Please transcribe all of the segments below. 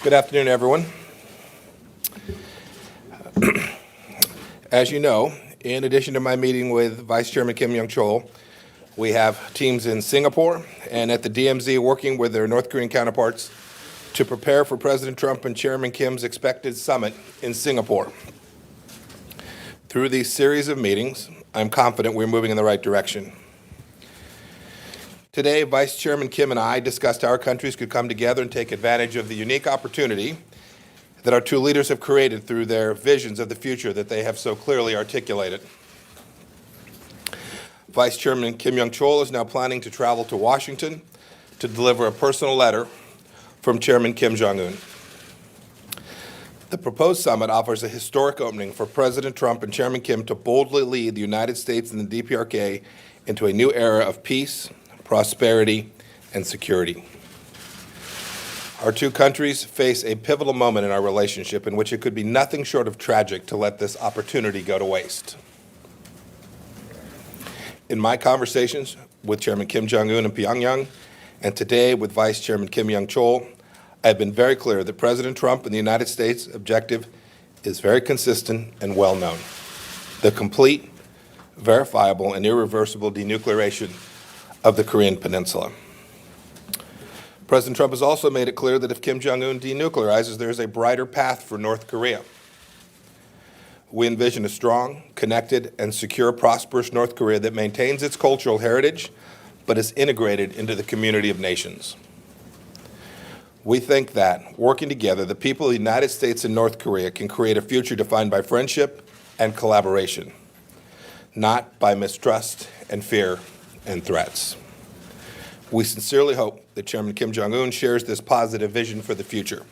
Good afternoon, everyone. As you know, in addition to my meeting with Vice Chairman Kim Young-chol, we have teams in Singapore and at the DMZ working with their North Korean counterparts to prepare for President Trump and Chairman Kim's expected summit in Singapore. Through these series of meetings, I'm confident we're moving in the right direction. Today, Vice Chairman Kim and I discussed how our countries could come together and take advantage of the unique opportunity that our two leaders have created through their visions of the future that they have so clearly articulated. Vice Chairman Kim Young-chol is now planning to travel to Washington to deliver a personal letter from Chairman Kim Jong-un. The proposed summit offers a historic opening for President Trump and Chairman Kim to boldly lead the United States and the DPRK into a new era of peace, prosperity, and security. Our two countries face a pivotal moment in our relationship in which it could be nothing short of tragic to let this opportunity go to waste. In my conversations with Chairman Kim Jong-un in Pyongyang, and today with Vice Chairman Kim Young-chol, I have been very clear that President Trump and the United States' objective is very consistent and well known: the complete, verifiable, and irreversible denuclearation of the Korean Peninsula. President Trump has also made it clear that if Kim Jong-un denuclearizes, there is a brighter path for North Korea. We envision a strong, connected, and secure, prosperous North Korea that maintains its cultural heritage, but is integrated into the community of nations. We think that, working together, the people of the United States and North Korea can create a future defined by friendship and collaboration, not by mistrust and fear and threats. We sincerely hope that Chairman Kim Jong-un shares this positive vision for the future.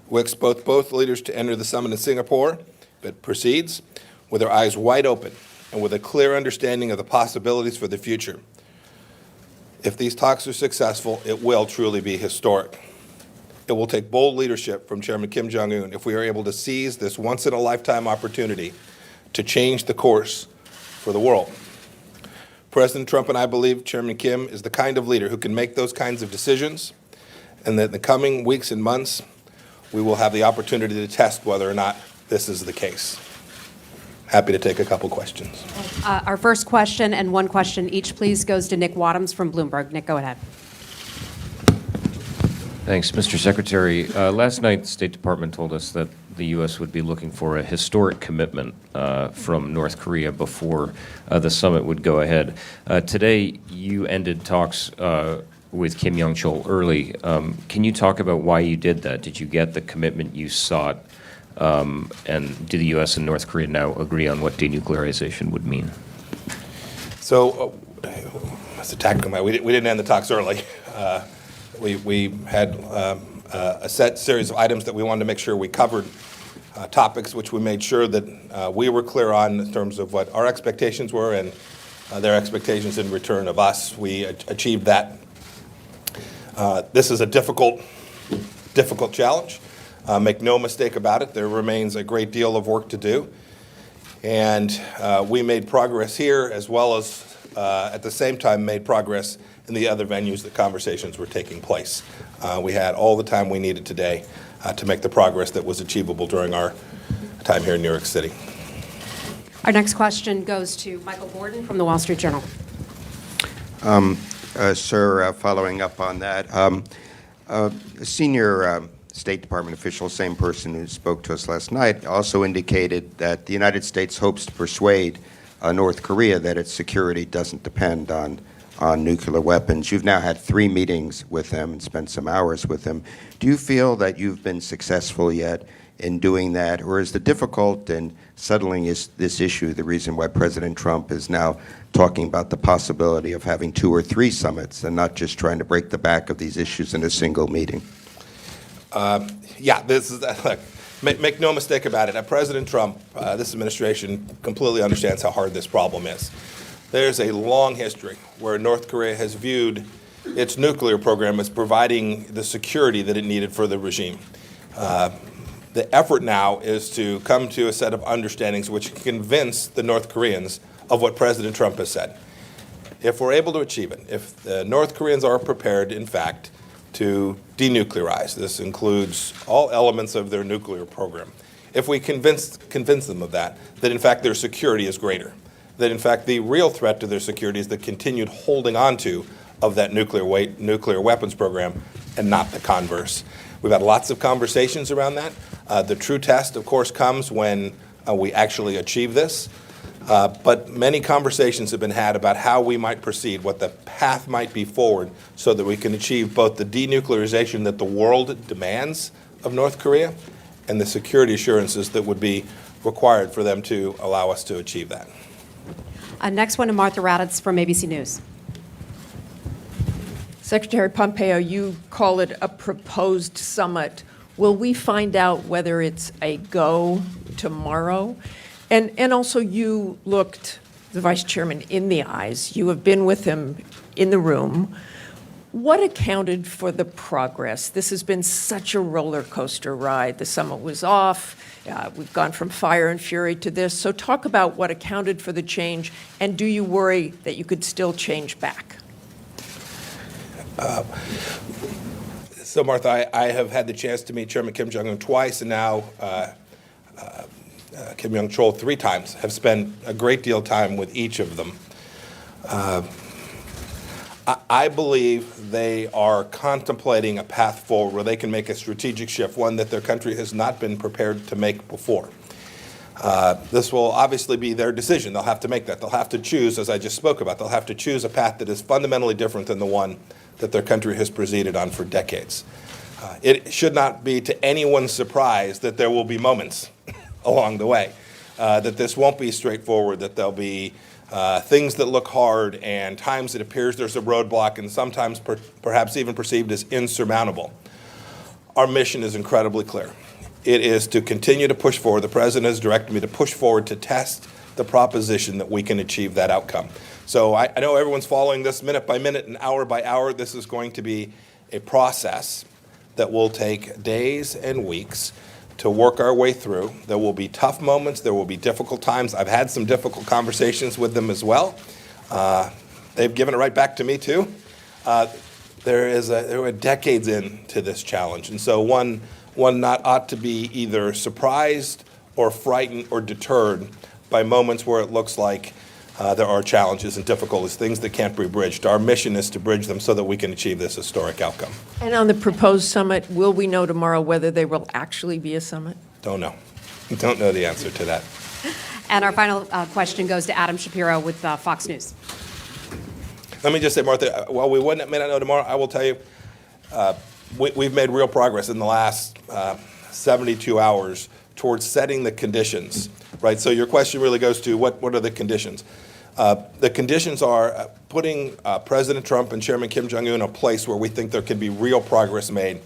We expect both leaders to enter the summit in Singapore, but proceeds with their eyes wide open and with a clear understanding of the possibilities for the future. If these talks are successful, it will truly be historic. It will take bold leadership from Chairman Kim Jong-un if we are able to seize this once-in-a-lifetime opportunity to change the course for the world. President Trump and I believe Chairman Kim is the kind of leader who can make those kinds of decisions, and that in the coming weeks and months, we will have the opportunity to test whether or not this is the case. Happy to take a couple questions. Our first question, and one question each, please, goes to Nick Wadhams from Bloomberg. Nick, go ahead. Thanks, Mr. Secretary. Last night, the State Department told us that the U.S. would be looking for a historic commitment from North Korea before the summit would go ahead. Today, you ended talks with Kim Young-chol early. Can you talk about why you did that? Did you get the commitment you sought? And do the U.S. and North Korea now agree on what denuclearization would mean? So, that's a tactical matter. We didn't end the talks early. We had a set series of items that we wanted to make sure we covered, topics which we made sure that we were clear on in terms of what our expectations were and their expectations in return of us. We achieved that. This is a difficult challenge. Make no mistake about it, there remains a great deal of work to do. And we made progress here as well as at the same time made progress in the other venues that conversations were taking place. We had all the time we needed today to make the progress that was achievable during our time here in New York City. Our next question goes to Michael Gordon from the Wall Street Journal. Sir, following up on that, a senior State Department official, same person who spoke to us last night, also indicated that the United States hopes to persuade North Korea that its security doesn't depend on nuclear weapons. You've now had 3 meetings with them and spent some hours with them. Do you feel that you've been successful yet in doing that, or is the difficult in settling this issue the reason why President Trump is now talking about the possibility of having 2 or 3 summits and not just trying to break the back of these issues in a single meeting? Yeah, this is look, make no mistake about it. President Trump, this administration completely understands how hard this problem is. There's a long history where North Korea has viewed its nuclear program as providing the security that it needed for the regime. The effort now is to come to a set of understandings which convince the North Koreans of what President Trump has said. If we're able to achieve it, if the North Koreans are prepared, in fact, to denuclearize. This includes all elements of their nuclear program. If we convince them of that in fact their security is greater, that in fact the real threat to their security is the continued holding onto of that nuclear weapons program and not the converse. We've had lots of conversations around that. The true test, of course, comes when we actually achieve this. But many conversations have been had about how we might proceed, what the path might be forward so that we can achieve both the denuclearization that the world demands of North Korea and the security assurances that would be required for them to allow us to achieve that. Next one to Martha Raddatz from ABC News. Secretary Pompeo, you call it a proposed summit. Will we find out whether it's a go tomorrow? And also, you looked the vice chairman in the eyes. You have been with him in the room. What accounted for the progress? This has been such a roller coaster ride. The summit was off. We've gone from fire and fury to this. So talk about what accounted for the change, and do you worry that you could still change back? So, Martha, I have had the chance to meet Chairman Kim Jong-un twice, and now Kim Young-chol 3 times, have spent a great deal of time with each of them. I believe they are contemplating a path forward where they can make a strategic shift, one that their country has not been prepared to make before. This will obviously be their decision. They'll have to make that. They'll have to choose, as I just spoke about, they'll have to choose a path that is fundamentally different than the one that their country has proceeded on for decades. It should not be to anyone's surprise that there will be moments along the way, that this won't be straightforward, that there'll be things that look hard and times it appears there's a roadblock and sometimes perhaps even perceived as insurmountable. Our mission is incredibly clear. It is to continue to push forward. The President has directed me to push forward to test the proposition that we can achieve that outcome. So I know everyone's following this minute by minute and hour by hour. This is going to be a process that will take days and weeks to work our way through. There will be tough moments. There will be difficult times. I've had some difficult conversations with them as well. They've given it right back to me, too. There were decades into this challenge, and so one not ought to be either surprised or frightened or deterred by moments where it looks like there are challenges and difficulties, things that can't be bridged. Our mission is to bridge them so that we can achieve this historic outcome. And on the proposed summit, will we know tomorrow whether there will actually be a summit? Don't know. Don't know the answer to that. And our final question goes to Adam Shapiro with Fox News. Let me just say, Martha, while we may not know tomorrow, I will tell you, we've made real progress in the last 72 hours towards setting the conditions, right? So your question really goes to what are the conditions? The conditions are putting President Trump and Chairman Kim Jong-un in a place where we think there can be real progress made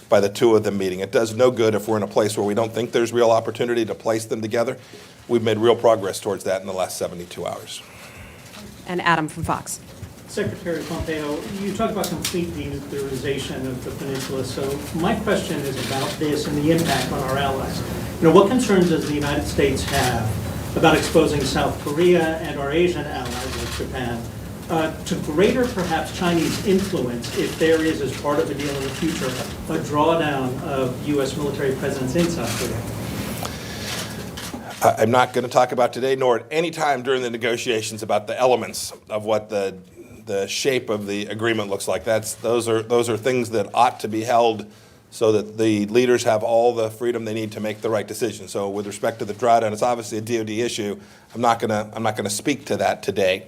by the two of them meeting. It does no good if we're in a place where we don't think there's real opportunity to place them together. We've made real progress towards that in the last 72 hours. And Adam from Fox. Secretary Pompeo, you talk about complete denuclearization of the peninsula. So my question is about this and the impact on our allies. What concerns does the United States have about exposing South Korea and our Asian allies like Japan to greater perhaps Chinese influence if there is, as part of a deal in the future, a drawdown of U.S. military presence in South Korea? I'm not going to talk about today, nor at any time during the negotiations, about the elements of what the shape of the agreement looks like. Those are things that ought to be held so that the leaders have all the freedom they need to make the right decision. So with respect to the drawdown, it's obviously a DoD issue. I'm not gonna speak to that today.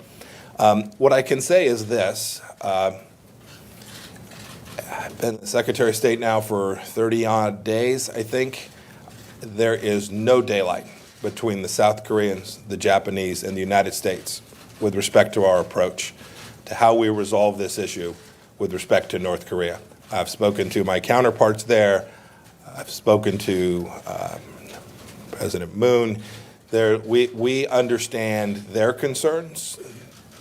What I can say is this. I've been Secretary of State now for 30-odd days, I think. There is no daylight between the South Koreans, the Japanese, and the United States with respect to our approach to how we resolve this issue with respect to North Korea. I've spoken to my counterparts there. I've spoken to President Moon. We understand their concerns.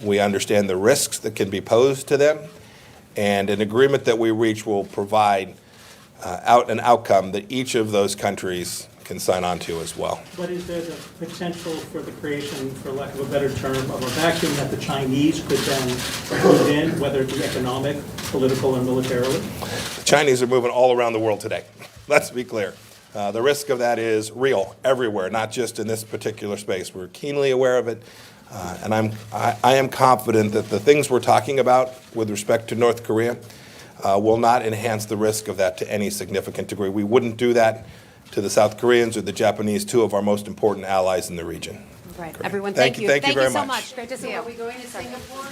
We understand the risks that can be posed to them. And an agreement that we reach will provide an outcome that each of those countries can sign on to as well. But is there the potential for the creation, for lack of a better term, of a vacuum that the Chinese could then move in, whether it be economic, political, or militarily? The Chinese are moving all around the world today. Let's be clear. The risk of that is real everywhere, not just in this particular space. We're keenly aware of it, and I am confident that the things we're talking about with respect to North Korea will not enhance the risk of that to any significant degree. We wouldn't do that to the South Koreans or the Japanese, two of our most important allies in the region. Right. Everyone, Thank thank you. you. Thank you very so much. much. Great to see you. Are we going to Singapore?